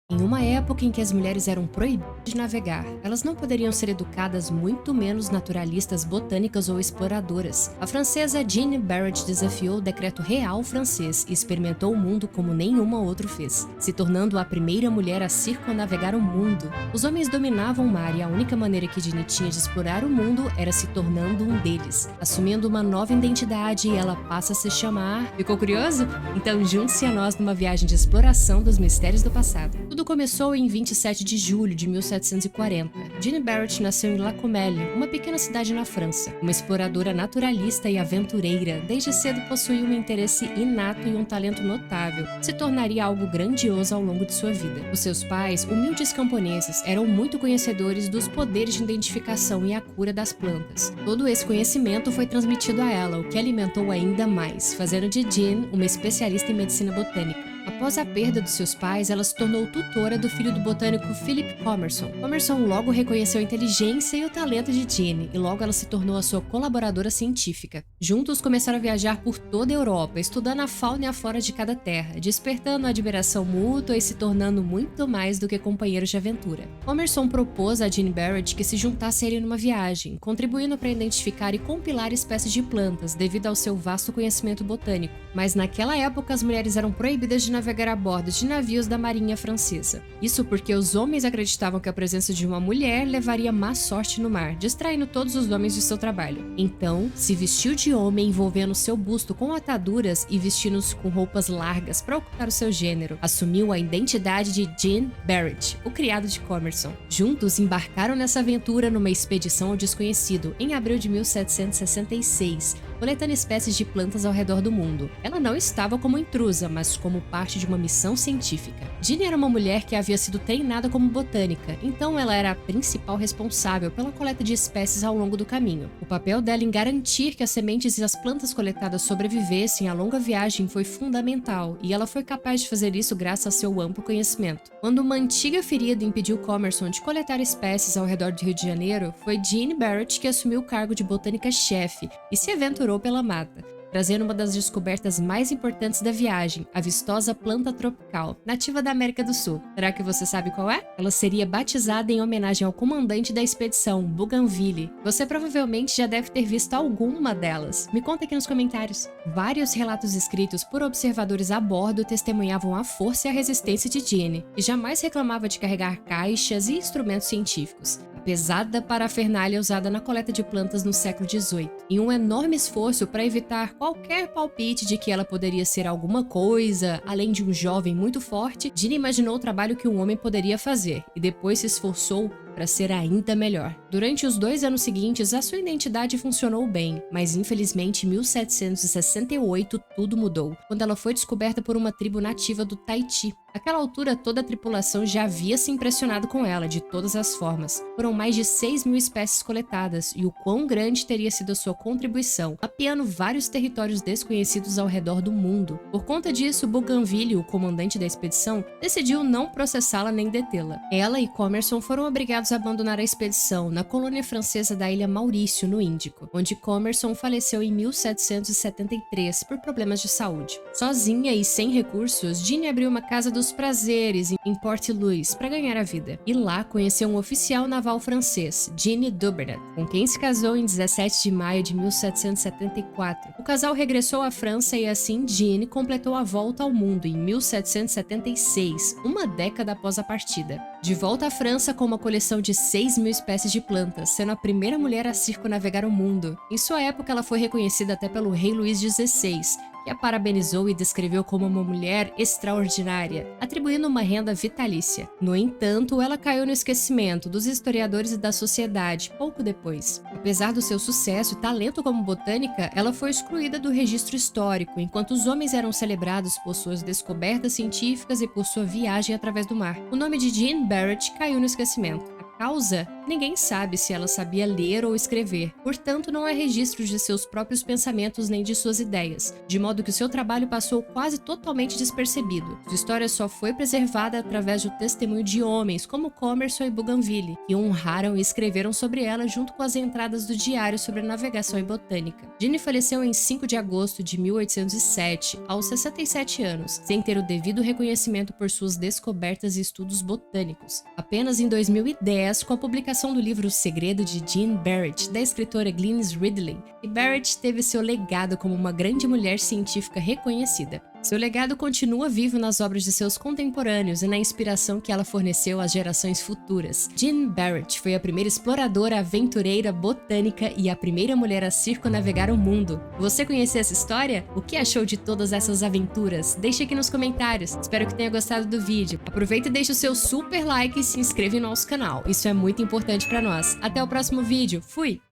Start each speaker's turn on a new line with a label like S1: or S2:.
S1: Em uma época em que as mulheres eram proibidas de navegar, elas não poderiam ser educadas, muito menos naturalistas, botânicas ou exploradoras. A francesa Jeanne Barrett desafiou o decreto real francês e experimentou o mundo como nenhuma outra fez, se tornando a primeira mulher a circunnavegar o mundo. Os homens dominavam o mar e a única maneira que Jeanne tinha de explorar o mundo era se tornando um deles, assumindo uma nova identidade, e ela passa a se chamar... Ficou curioso? Então junte-se a nós numa viagem de exploração dos mistérios do passado. Tudo começou em 27 de julho de 1740. Jeanne Barrett nasceu em La Comelle, uma pequena cidade na França. Uma exploradora naturalista e aventureira, desde cedo possuía um interesse inato e um talento notável. Se tornaria algo grandioso ao longo de sua vida. Os seus pais, humildes camponeses, eram muito conhecedores dos poderes de identificação e a cura das plantas. Todo esse conhecimento foi transmitido a ela, o que alimentou ainda mais, fazendo de Jeanne uma especialista em medicina botânica. Após a perda dos seus pais, ela se tornou tutora do filho do botânico Philip Commerson. Commerson logo reconheceu a inteligência e o talento de Jeanne, e logo ela se tornou a sua colaboradora científica. Juntos começaram a viajar por toda a Europa, estudando a fauna e a flora de cada terra, despertando a admiração mútua e se tornando muito mais do que companheiros de aventura. Commerson propôs a Jeanne Barrett que se juntasse a ele numa viagem, contribuindo para identificar e compilar espécies de plantas, devido ao seu vasto conhecimento botânico. Mas naquela época as mulheres eram proibidas de navegar a bordo de navios da marinha francesa. Isso porque os homens acreditavam que a presença de uma mulher levaria má sorte no mar, distraindo todos os homens de seu trabalho. Então, se vestiu de homem, envolvendo seu busto com ataduras e vestindo-se com roupas largas para ocultar o seu gênero. Assumiu a identidade de Jeanne Barrett, o criado de Commerson. Juntos embarcaram nessa aventura numa expedição ao desconhecido em abril de 1766, coletando espécies de plantas ao redor do mundo. Ela não estava como intrusa, mas como parte de uma missão científica. Jeanne era uma mulher que havia sido treinada como botânica, então ela era a principal responsável pela coleta de espécies ao longo do caminho. O papel dela em garantir que as sementes e as plantas coletadas sobrevivessem à longa viagem foi fundamental, e ela foi capaz de fazer isso graças a seu amplo conhecimento. Quando uma antiga ferida impediu Commerson de coletar espécies ao redor do Rio de Janeiro, foi Jeanne Barrett que assumiu o cargo de botânica-chefe e se aventurou pela mata, trazendo uma das descobertas mais importantes da viagem, a vistosa planta tropical, nativa da América do Sul. Será que você sabe qual é? Ela seria batizada em homenagem ao comandante da expedição, Bougainville. Você provavelmente já deve ter visto alguma delas. Me conta aqui nos comentários. Vários relatos escritos por observadores a bordo testemunhavam a força e a resistência de Jeanne, que jamais reclamava de carregar caixas e instrumentos científicos. Pesada parafernália usada na coleta de plantas no século XVIII, em um enorme esforço para evitar qualquer palpite de que ela poderia ser alguma coisa, além de um jovem muito forte. Jeanne imaginou o trabalho que um homem poderia fazer, e depois se esforçou para ser ainda melhor. Durante os 2 anos seguintes, a sua identidade funcionou bem, mas infelizmente em 1768 tudo mudou, quando ela foi descoberta por uma tribo nativa do Tahiti. Naquela altura, toda a tripulação já havia se impressionado com ela de todas as formas. Foram mais de 6.000 espécies coletadas, e o quão grande teria sido a sua contribuição, mapeando vários territórios desconhecidos ao redor do mundo. Por conta disso, Bougainville, o comandante da expedição, decidiu não processá-la nem detê-la. Ela e Commerson foram obrigados a abandonar a expedição na colônia francesa da ilha Maurício, no Índico, onde Commerson faleceu em 1773 por problemas de saúde. Sozinha e sem recursos, Jeanne abriu uma casa dos prazeres em Port Louis para ganhar a vida, e lá conheceu um oficial naval francês, Jeanne Dubernet, com quem se casou em 17 de maio de 1774. O casal regressou à França e assim Jeanne completou a volta ao mundo em 1776, uma década após a partida. De volta à França com uma coleção de 6.000 espécies de plantas, sendo a primeira mulher a circunnavegar o mundo. Em sua época, ela foi reconhecida até pelo rei Luís XVI, que a parabenizou e descreveu como uma mulher extraordinária, atribuindo uma renda vitalícia. No entanto, ela caiu no esquecimento dos historiadores e da sociedade pouco depois. Apesar do seu sucesso e talento como botânica, ela foi excluída do registro histórico, enquanto os homens eram celebrados por suas descobertas científicas e por sua viagem através do mar. O nome de Jeanne Barrett caiu no esquecimento. A causa? Ninguém sabe se ela sabia ler ou escrever, portanto não há registros de seus próprios pensamentos nem de suas ideias, de modo que o seu trabalho passou quase totalmente despercebido. Sua história só foi preservada através do testemunho de homens como Commerson e Bougainville, que honraram e escreveram sobre ela junto com as entradas do diário sobre navegação e botânica. Jeanne faleceu em 5 de agosto de 1807, aos 67 anos, sem ter o devido reconhecimento por suas descobertas e estudos botânicos. Apenas em 2010, com a publicação do livro O Segredo de Jeanne Barrett, da escritora Glynis Ridley, e Barrett teve seu legado como uma grande mulher científica reconhecida. Seu legado continua vivo nas obras de seus contemporâneos e na inspiração que ela forneceu às gerações futuras. Jeanne Barrett foi a primeira exploradora aventureira botânica e a primeira mulher a circunnavegar o mundo. Você conhecia essa história? O que achou de todas essas aventuras? Deixe aqui nos comentários. Espero que tenha gostado do vídeo. Aproveita e deixe o seu super like e se inscreva no nosso canal. Isso é muito importante para nós. Até o próximo vídeo. Fui!